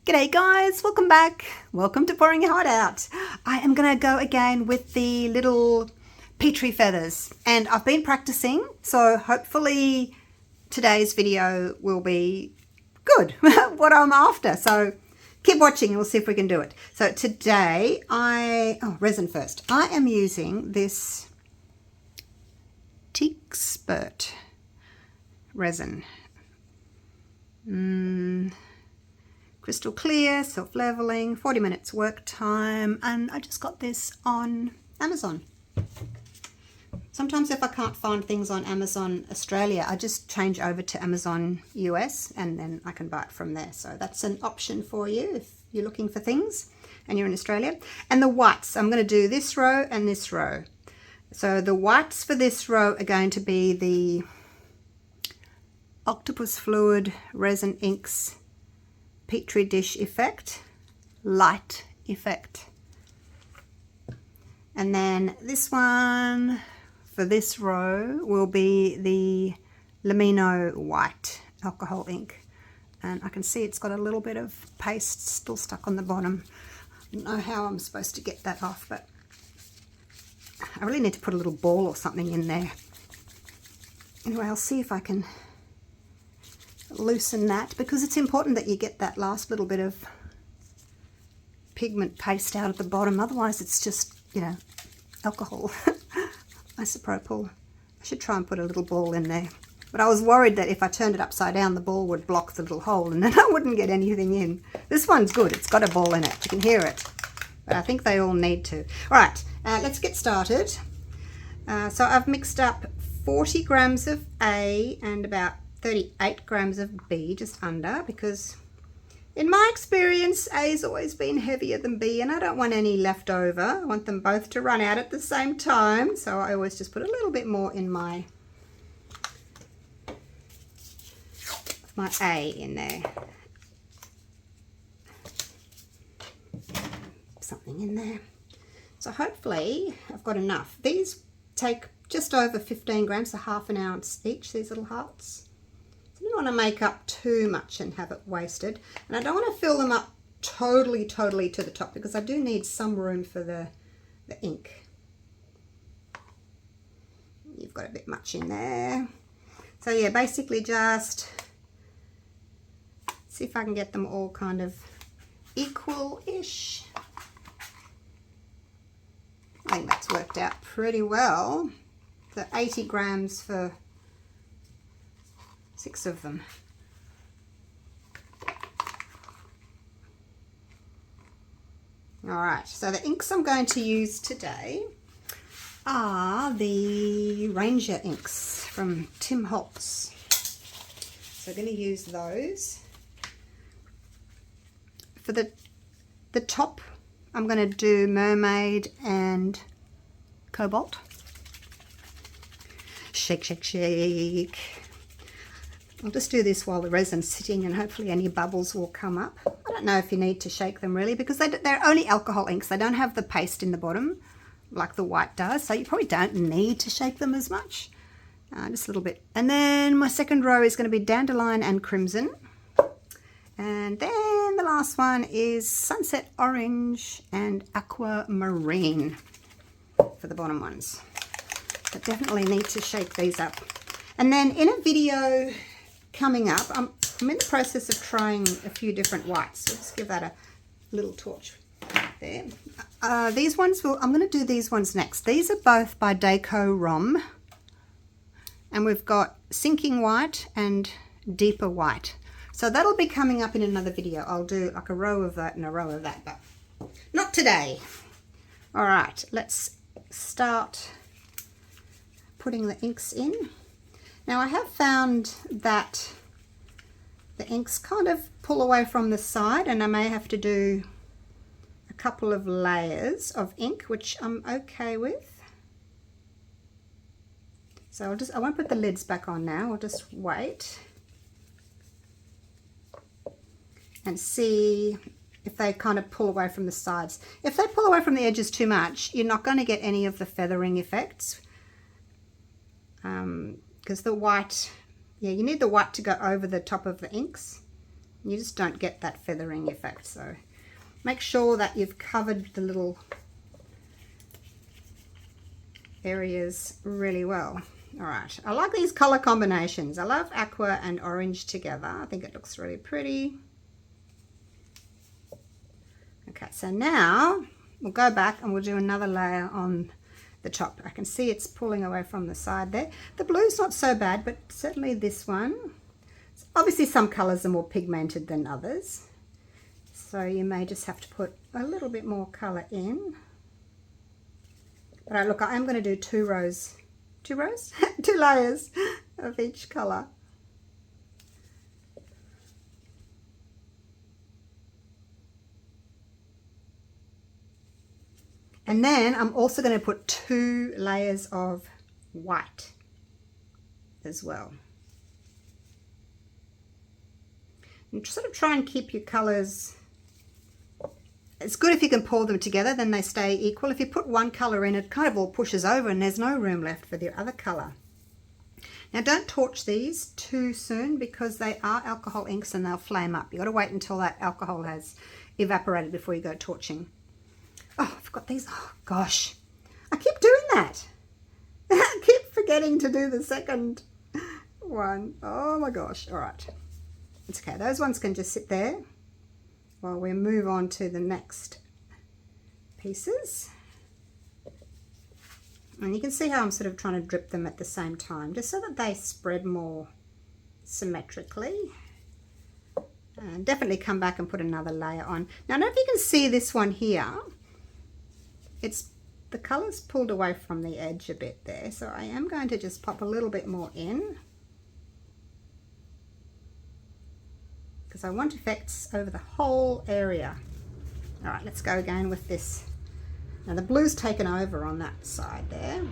G'day guys, welcome back. Welcome to Pouring Your Heart Out. I am going to go again with the little Petri feathers, and I've been practicing, so hopefully today's video will be good, what I'm after. So keep watching and we'll see if we can do it. So today resin first. I am using this Teexpert resin. Crystal clear, self-leveling, 40 minutes work time, and I just got this on Amazon. Sometimes if I can't find things on Amazon Australia, I just change over to Amazon US and then I can buy it from there. So that's an option for you if you're looking for things and you're in Australia. And the whites, I'm going to do this row and this row. So the whites for this row are going to be the Octopus Fluid Resin Inks Petri dish effect, light effect. And then this one for this row will be the Linino white alcohol ink, and I can see it's got a little bit of paste still stuck on the bottom. I don't know how I'm supposed to get that off, but I really need to put a little ball or something in there. Anyway, I'll see if I can loosen that, because it's important that you get that last little bit of pigment paste out at the bottom, otherwise it's just, you know, alcohol. Isopropyl. I should try and put a little ball in there, but I was worried that if I turned it upside down the ball would block the little hole and then I wouldn't get anything in. This one's good, it's got a ball in it, you can hear it, but I think they all need to. Alright, let's get started. So I've mixed up 40 grams of A and about 38 grams of B, just under, because in my experience A's always been heavier than B and I don't want any left over. I want them both to run out at the same time, so I always just put a little bit more in my A in there. Something in there. So hopefully I've got enough. These take just over 15 grams, so half an ounce each, these little hearts. I don't want to make up too much and have it wasted, and I don't want to fill them up totally to the top, because I do need some room for the ink. You've got a bit much in there, so yeah, basically just see if I can get them all kind of equal-ish. I think that's worked out pretty well. So 80 grams for 6 of them. Alright, so the inks I'm going to use today are the Ranger inks from Tim Holtz. So I'm going to use those. For the top, I'm going to do Mermaid and Cobalt. Shake, shake, shake. I'll just do this while the resin's sitting and hopefully any bubbles will come up. I don't know if you need to shake them really, because they're only alcohol inks. They don't have the paste in the bottom like the white does, so you probably don't need to shake them as much. Just a little bit. And then my second row is going to be Dandelion and Crimson. And then the last one is Sunset Orange and Aquamarine for the bottom ones. I definitely need to shake these up. And then in a video coming up, I'm in the process of trying a few different whites. So let's give that a little torch there. These ones, I'm going to do these ones next. These are both by Deco Rom. And we've got Sinking White and Deeper White. So that'll be coming up in another video. I'll do like a row of that and a row of that, but not today. All right, let's start putting the inks in. Now I have found that the inks kind of pull away from the side, and I may have to do a couple of layers of ink, which I'm okay with. So I won't put the lids back on now, I'll just wait and see if they kind of pull away from the sides. If they pull away from the edges too much, you're not going to get any of the feathering effects. Because the white, yeah, you need the white to go over the top of the inks. You just don't get that feathering effect. So make sure that you've covered the little areas really well. All right, I like these color combinations. I love aqua and orange together. I think it looks really pretty. Okay, so now we'll go back and we'll do another layer on the top. I can see it's pulling away from the side there. The blue's not so bad, but certainly this one. Obviously some colors are more pigmented than others, so you may just have to put a little bit more color in. But look, I am going to do two layers of each color. And then I'm also going to put 2 layers of white as well. And sort of try and keep your colors. It's good if you can pour them together, then they stay equal. If you put one color in, it kind of all pushes over and there's no room left for the other color. Now don't torch these too soon because they are alcohol inks and they'll flame up. You've got to wait until that alcohol has evaporated before you go torching. Oh, I've got these. Oh, gosh. I keep doing that. I keep forgetting to do the second one. Oh, my gosh. All right. It's okay. Those ones can just sit there while we move on to the next pieces. And you can see how I'm sort of trying to drip them at the same time, just so that they spread more symmetrically. And definitely come back and put another layer on. Now, I don't know if you can see this one here. It's the color's pulled away from the edge a bit there, so I am going to just pop a little bit more in because I want effects over the whole area. All right, let's go again with this. Now the blue's taken over on that side there.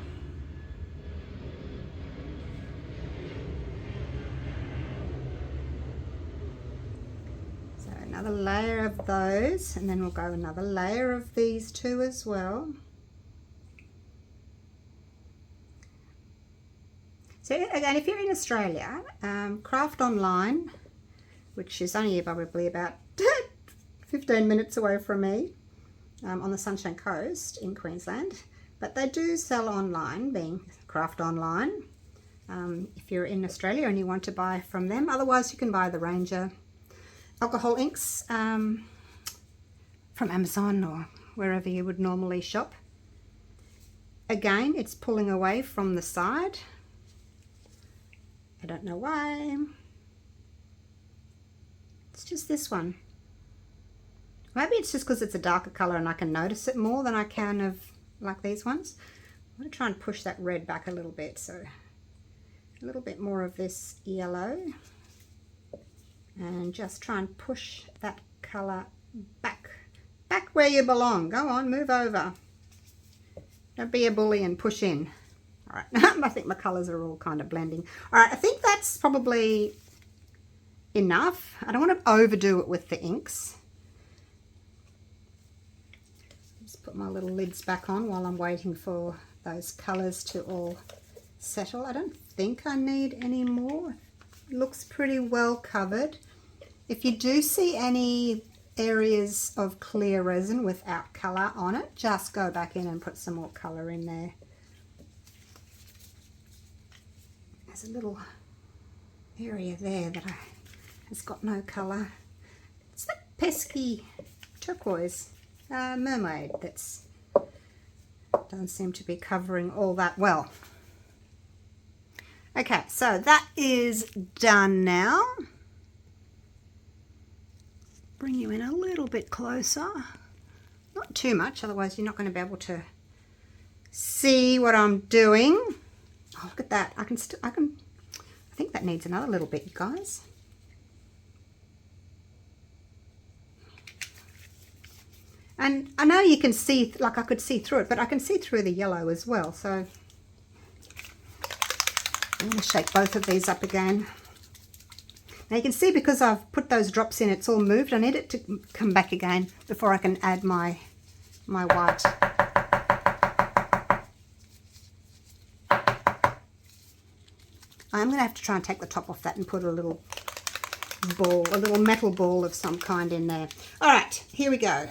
So another layer of those, and then we'll go another layer of these two as well. So again, if you're in Australia, Craft Online, which is only probably about 15 minutes away from me, on the Sunshine Coast in Queensland, but they do sell online, being Craft Online, if you're in Australia and you want to buy from them. Otherwise you can buy the Ranger alcohol inks from Amazon or wherever you would normally shop. Again, it's pulling away from the side. I don't know why. It's just this one. Maybe it's just because it's a darker color and I can notice it more than I can of like these ones. I'm going to try and push that red back a little bit, so a little bit more of this yellow, and just try and push that color back where you belong. Go on, move over. Don't be a bully and push in. All right, I think my colors are all kind of blending. All right, I think that's probably enough. I don't want to overdo it with the inks. Just put my little lids back on while I'm waiting for those colors to all settle. I don't think I need any more. It looks pretty well covered. If you do see any areas of clear resin without color on it, just go back in and put some more color in there. There's a little area there that has got no color. It's that pesky turquoise mermaid that's doesn't seem to be covering all that well. Okay, so that is done now. Bring you in a little bit closer, not too much, otherwise you're not going to be able to see what I'm doing. Oh, look at that. I think that needs another little bit, you guys. And I know you can see, like I could see through it, but I can see through the yellow as well. So I'm going to shake both of these up again. Now you can see because I've put those drops in, it's all moved. I need it to come back again before I can add my white. I'm going to have to try and take the top off that and put a little ball, a little metal ball of some kind in there. All right, here we go.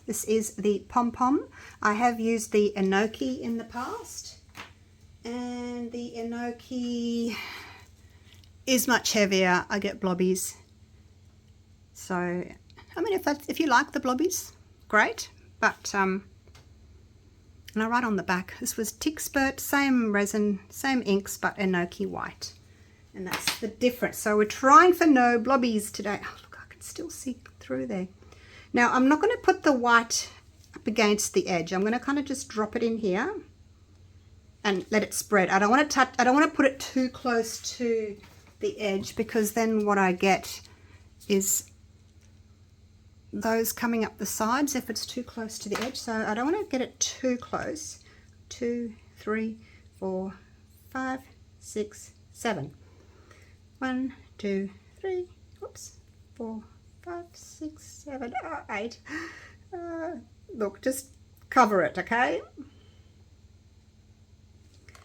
This is the Pompom. I have used the enoki in the past, and the enoki is much heavier. I get blobbies. So, I mean, if you like the blobbies, great. But, and I write on the back, this was Teexpert, same resin, same inks, but enoki white. And that's the difference. So we're trying for no blobbies today. Oh, look, I can still see through there. Now, I'm not going to put the white up against the edge. I'm going to kind of just drop it in here and let it spread. I don't want to touch, I don't want to put it too close to the edge, because then what I get is those coming up the sides if it's too close to the edge. So I don't want to get it too close. 2, 3, 4, 5, 6, 7. 1, 2, 3, whoops, 4, 5, 6, 7, 8. Look, just cover it, okay?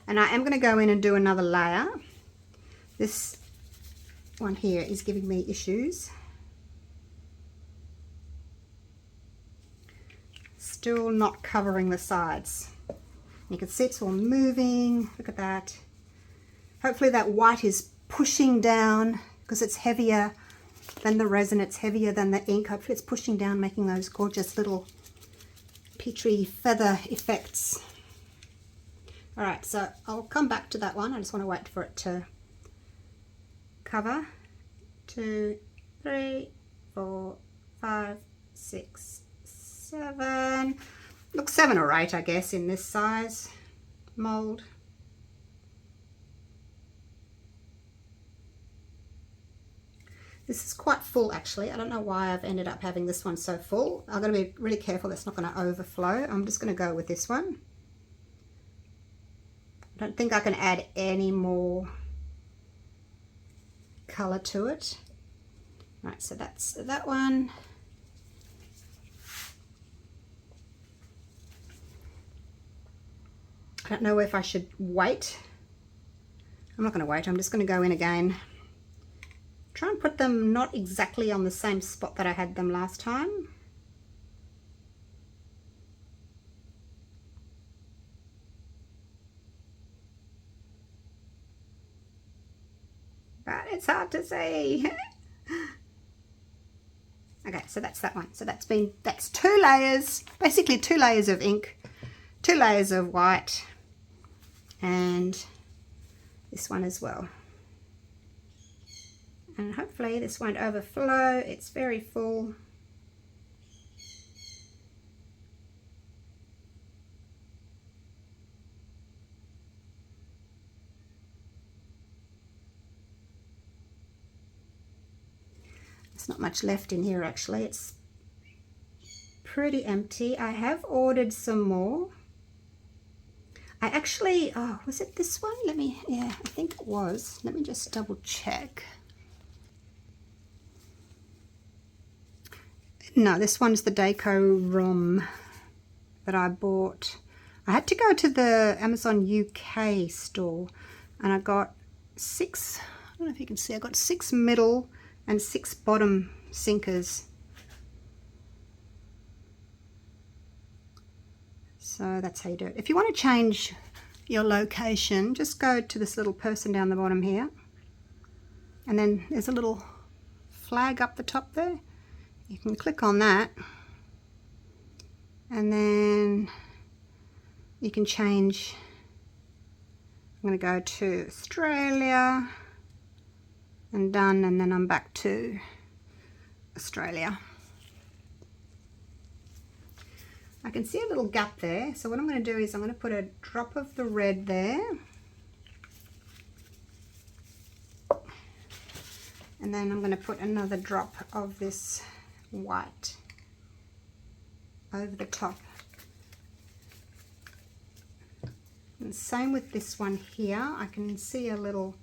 And I am going to go in and do another layer. This one here is giving me issues. Still not covering the sides. You can see it's all moving. Look at that. Hopefully that white is pushing down, because it's heavier than the resin, it's heavier than the ink. Hopefully it's pushing down, making those gorgeous little Petri feather effects. All right, so I'll come back to that one. I just want to wait for it to cover. 2, 3, 4, 5, 6, 7. Look, 7 or 8, I guess, in this size mold. This is quite full, actually. I don't know why I've ended up having this one so full. I've got to be really careful that's not going to overflow. I'm just going to go with this one. I don't think I can add any more colour to it. Right, so that's that one. I don't know if I should wait. I'm not going to wait. I'm just going to go in again. Try and put them not exactly on the same spot that I had them last time. But it's hard to see. Okay, so that's that one. So that's 2 layers, basically 2 layers of ink, 2 layers of white, and this one as well. And hopefully this won't overflow. It's very full. There's not much left in here, actually. It's pretty empty. I have ordered some more. I actually, oh, was it this one? Yeah, I think it was. Let me just double check. No, this one's the Deco ROM that I bought. I had to go to the Amazon UK store, and I got 6, I don't know if you can see, I got 6 middle and 6 bottom sinkers. So that's how you do it. If you want to change your location, just go to this little person down the bottom here, and then there's a little flag up the top there. You can click on that, and then you can change. I'm going to go to Australia and done, and then I'm back to Australia. I can see a little gap there, so what I'm going to do is I'm going to put a drop of the red there, and then I'm going to put another drop of this white over the top. And same with this one here. I can see a little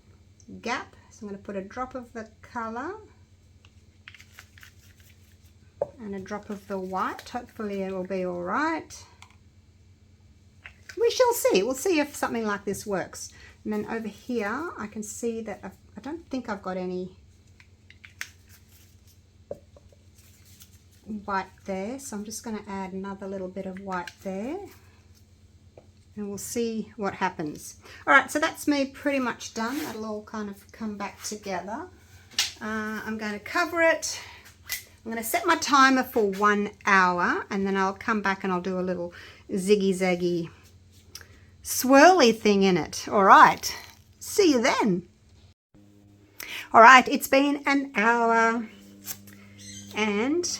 gap, so I'm going to put a drop of the colour and a drop of the white. Hopefully it will be all right. We shall see. We'll see if something like this works. And then over here I can see that I don't think I've got any white there, so I'm just going to add another little bit of white there, and we'll see what happens. All right, so that's me pretty much done. That'll all kind of come back together. I'm going to cover it. I'm going to set my timer for 1 hour, and then I'll come back and I'll do a little ziggy-zaggy swirly thing in it. All right, see you then. All right, it's been an hour, and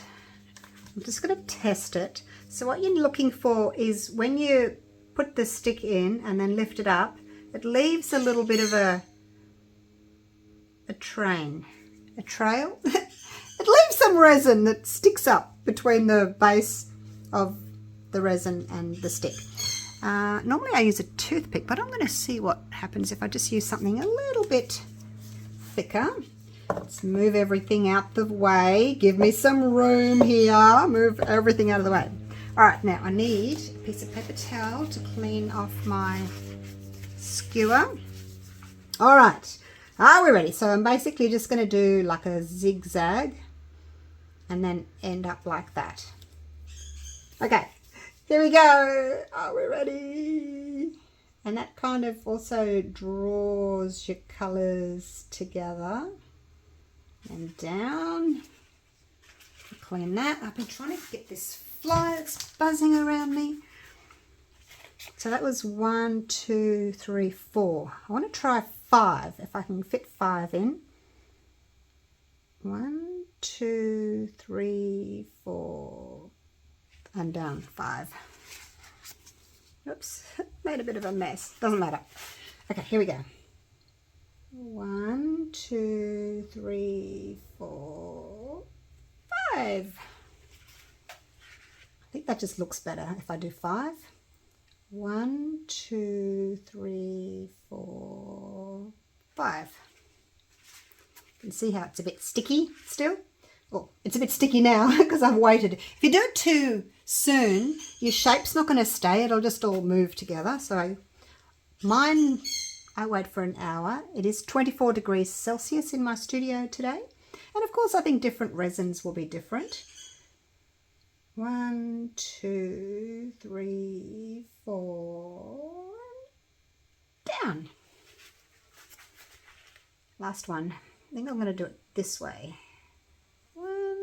I'm just going to test it. So what you're looking for is when you put the stick in and then lift it up, it leaves a little bit of a trail. It leaves some resin that sticks up between the base of the resin and the stick. Normally I use a toothpick, but I'm going to see what happens if I just use something a little bit thicker. Let's move everything out the way. Give me some room here. Move everything out of the way. All right, now I need a piece of paper towel to clean off my skewer. All right, are we ready? So I'm basically just going to do like a zigzag and then end up like that. Okay, here we go. Are we ready? And that kind of also draws your colors together and down. Clean that up. I'm trying to get this fly that's buzzing around me. So that was 1, 2, 3, 4. I want to try 5 if I can fit 5 in. 1, 2, 3, 4, and down 5. Oops, made a bit of a mess. Doesn't matter. Okay, here we go. 1, 2, 3, 4, 5. I think that just looks better if I do 5. 1, 2, 3, 4, 5. You can see how it's a bit sticky still. Well, it's a bit sticky now because I've waited. If you do it too soon, your shape's not going to stay. It'll just all move together. So mine, I wait for an hour. It is 24 degrees Celsius in my studio today. And of course, I think different resins will be different. 1, 2, 3, 4, down. Last one. I think I'm going to do it this way. 1,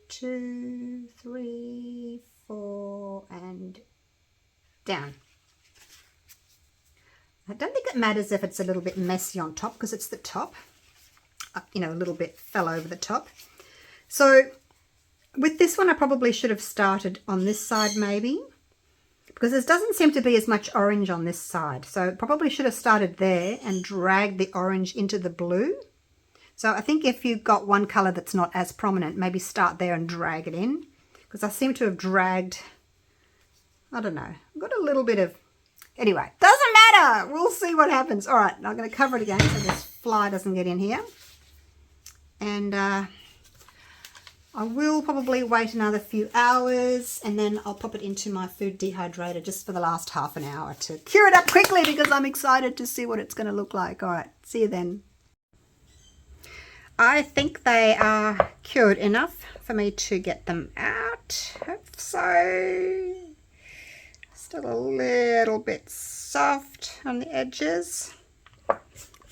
2, 3, 4, and down. I don't think it matters if it's a little bit messy on top because it's the top. You know, a little bit fell over the top. So with this one, I probably should have started on this side maybe, because there doesn't seem to be as much orange on this side. So probably should have started there and dragged the orange into the blue. So I think if you've got one colour that's not as prominent, maybe start there and drag it in, because I seem to have dragged, I don't know, I've got a little bit of, anyway, doesn't matter. We'll see what happens. All right, I'm going to cover it again so this fly doesn't get in here. And I will probably wait another few hours, and then I'll pop it into my food dehydrator just for the last half an hour to cure it up quickly because I'm excited to see what it's going to look like. All right, see you then. I think they are cured enough for me to get them out. Hope so. Still a little bit soft on the edges. Make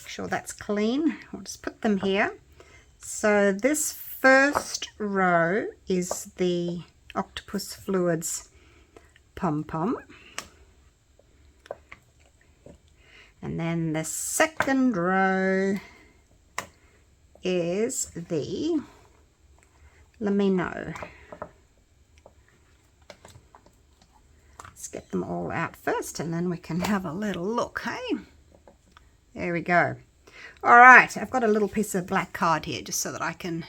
sure that's clean. I'll just put them here. So this first row is the Octopus Fluids Pompom. And then the second row is the Linino. Let's get them all out first and then we can have a little look, hey? There we go. All right, I've got a little piece of black card here just so that I can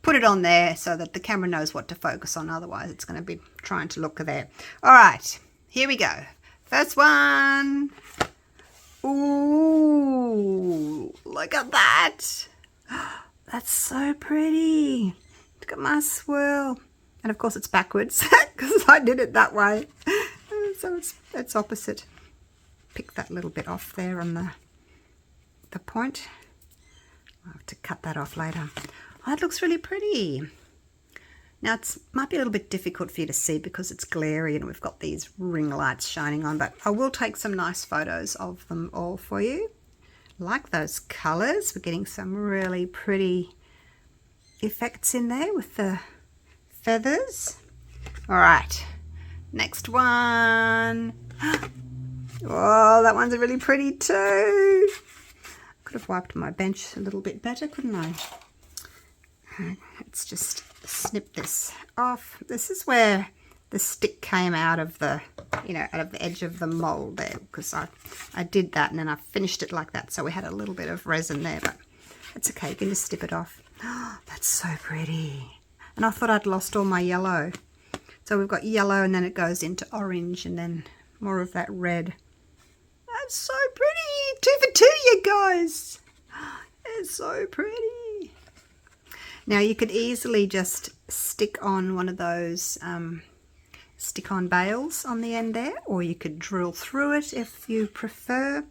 put it on there so that the camera knows what to focus on. Otherwise, it's going to be trying to look there. All right, here we go. First one. Ooh, look at that. That's so pretty. Look at my swirl. And of course, it's backwards because I did it that way. So it's opposite. Pick that little bit off there on the point. I'll have to cut that off later. Oh, it looks really pretty. Now it might be a little bit difficult for you to see because it's glary and we've got these ring lights shining on, but I will take some nice photos of them all for you. Like those colours, we're getting some really pretty effects in there with the feathers. All right, next one. Oh, that one's really pretty too. Could have wiped my bench a little bit better, couldn't I? Let's just snip this off. This is where the stick came out of the, out of the edge of the mold there, because I did that and then I finished it like that. So we had a little bit of resin there, but it's okay. You can just snip it off. Oh, that's so pretty. And I thought I'd lost all my yellow. So we've got yellow and then it goes into orange and then more of that red. That's so pretty. 2 for 2, you guys. It's so pretty. Now you could easily just stick on one of those stick-on bales on the end there, or you could drill through it if you prefer.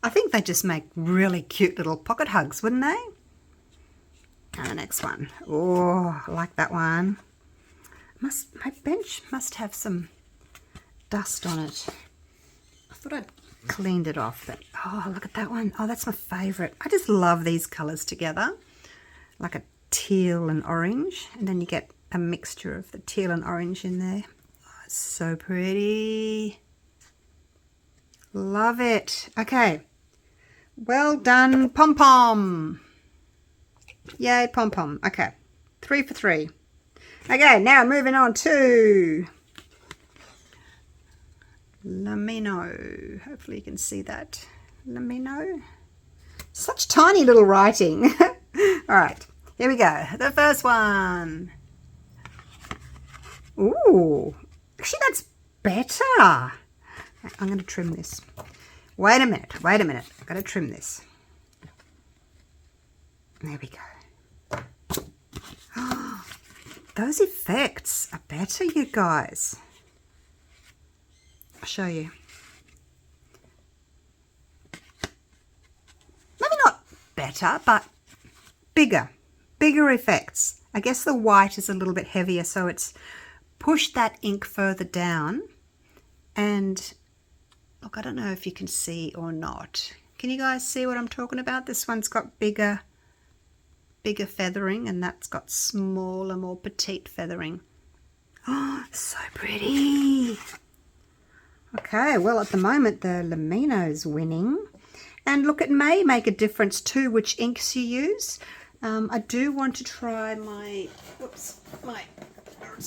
I think they just make really cute little pocket hugs, wouldn't they? And the next one. Oh, I like that one. My bench must have some dust on it. I thought I'd cleaned it off, but oh, look at that one. Oh, that's my favourite. I just love these colours together, like a teal and orange, and then you get a mixture of the teal and orange in there. Oh, it's so pretty. Love it. Okay, well done, Pom-Pom. Yay, Pom-Pom. Okay, 3 for 3. Okay, now moving on to Linino. Hopefully you can see that. Linino. Such tiny little writing. All right, here we go. The first one. Ooh, actually that's better. I'm going to trim this. Wait a minute. I've got to trim this. There we go. Those effects are better, you guys. I'll show you. Maybe not better, but bigger effects. I guess the white is a little bit heavier, so it's pushed that ink further down. And look, I don't know if you can see or not. Can you guys see what I'm talking about? This one's got bigger feathering, and that's got smaller, more petite feathering. Oh, so pretty. Okay, well at the moment the Linino's winning. And look, it may make a difference too which inks you use. I do want to try my,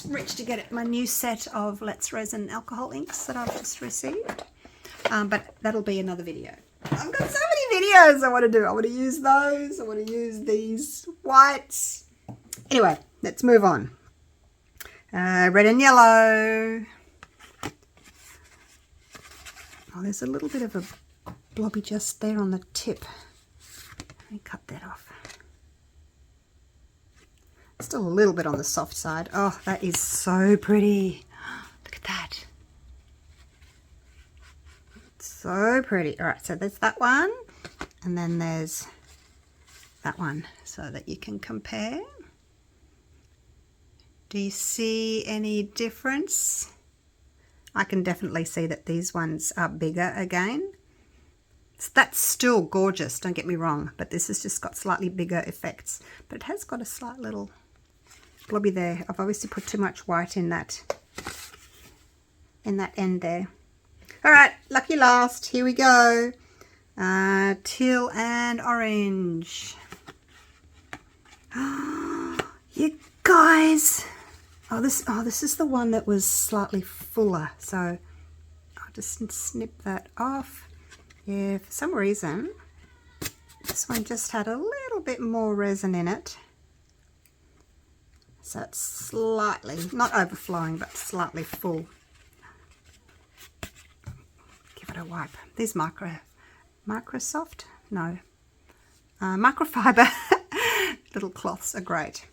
reach to get it, my new set of Let's Resin alcohol inks that I've just received. But that'll be another video. I've got so many videos I want to do. I want to use those. I want to use these whites. Anyway, let's move on. Red and yellow. Oh, there's a little bit of a blobby just there on the tip. Let me cut that off. Still a little bit on the soft side. Oh, that is so pretty. Look at that. So pretty. All right, so there's that one, and then there's that one, so that you can compare. Do you see any difference? I can definitely see that these ones are bigger again. So that's still gorgeous, don't get me wrong, but this has just got slightly bigger effects. But it has got a slight little blobby there. I've obviously put too much white in that end there. All right, lucky last. Here we go. Teal and orange. You guys. Oh, this is the one that was slightly fuller. So I'll just snip that off. Yeah, for some reason, this one just had a little bit more resin in it. So it's slightly, not overflowing, but slightly full. Give it a wipe. These Microsoft? No. Microfiber little cloths are great.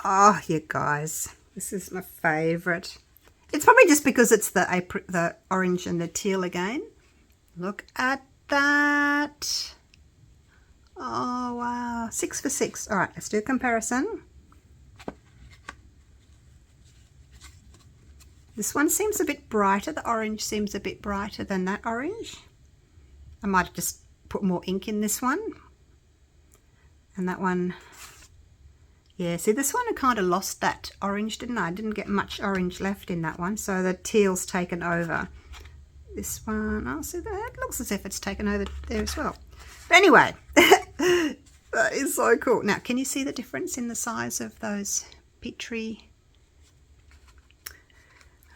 Oh, you guys, this is my favourite. It's probably just because it's the orange and the teal again. Look at that. Oh, wow. 6 for 6. All right, let's do a comparison. This one seems a bit brighter. The orange seems a bit brighter than that orange. I might have just put more ink in this one. And that one, yeah, see this one I kind of lost that orange, didn't I? I didn't get much orange left in that one, so the teal's taken over. This one, oh, see that looks as if it's taken over there as well. But anyway, that is so cool. Now, can you see the difference in the size of those Petri?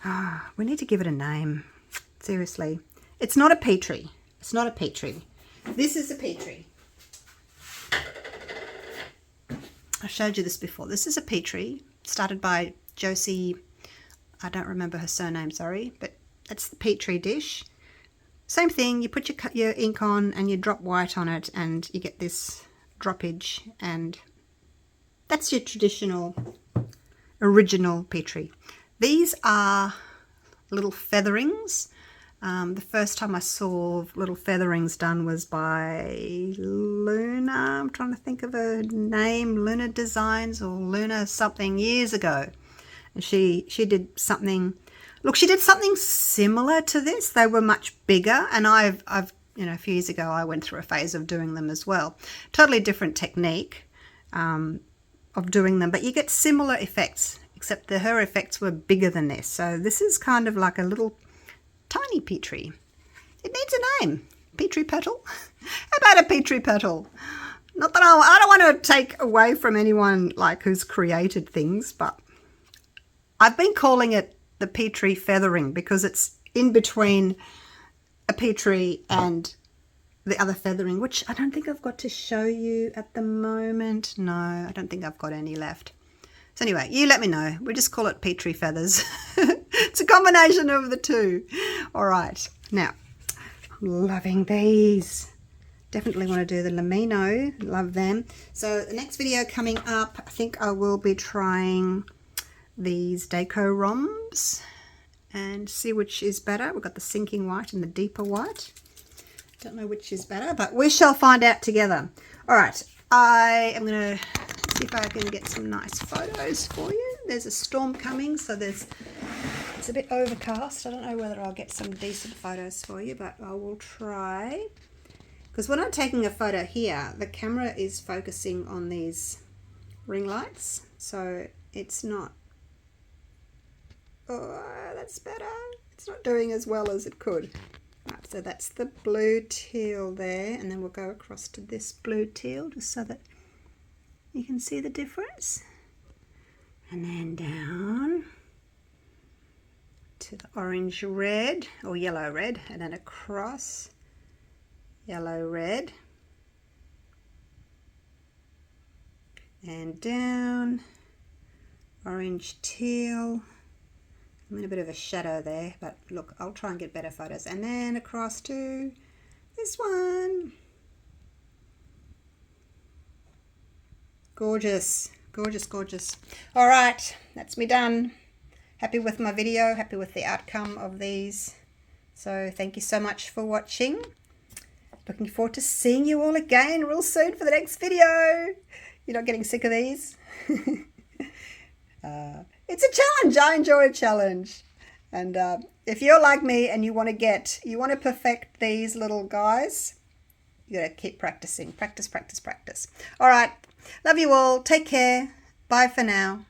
Ah, we need to give it a name. Seriously. It's not a Petri. It's not a Petri. This is a Petri. I showed you this before. This is a Petri started by Josie. I don't remember her surname, sorry, but that's the Petri dish. Same thing, you put your ink on and you drop white on it and you get this droppage, and that's your traditional, original Petri. These are little featherings. The first time I saw little featherings done was by Luna. I'm trying to think of her name, Luna Designs or Luna something, years ago. And she did something. Look, she did something similar to this. They were much bigger, and I've you know, a few years ago I went through a phase of doing them as well. Totally different technique of doing them, but you get similar effects, except that her effects were bigger than this. So this is kind of like a little tiny Petri. It needs a name. Petri petal. How about a Petri petal? Not that I don't want to take away from anyone like who's created things, but I've been calling it the Petri feathering because it's in between a Petri and the other feathering, which I don't think I've got to show you at the moment. No, I don't think I've got any left. So anyway, you let me know. We just call it Petri feathers. It's a combination of the two. All right. Now, I'm loving these. Definitely want to do the Linino. Love them. So the next video coming up, I think I will be trying these Deco Roms and see which is better. We've got the sinking white and the deeper white. Don't know which is better, but we shall find out together. All right. I am going to see if I can get some nice photos for you. There's a storm coming, so it's a bit overcast. I don't know whether I'll get some decent photos for you, but I will try. Because when I'm taking a photo here, the camera is focusing on these ring lights, so it's not. Oh, that's better. It's not doing as well as it could. Right, so that's the blue teal there, and then we'll go across to this blue teal just so that you can see the difference. And then down to the orange red or yellow red, and then across yellow red, and down orange teal. I'm in a bit of a shadow there, but look, I'll try and get better photos. And then across to this one. Gorgeous, gorgeous, gorgeous. All right, that's me done. Happy with my video, happy with the outcome of these. So thank you so much for watching. Looking forward to seeing you all again real soon for the next video. You're not getting sick of these? It's a challenge. I enjoy a challenge. And if you're like me and you want to perfect these little guys, you got to keep practicing. Practice, practice, practice. All right. Love you all. Take care. Bye for now.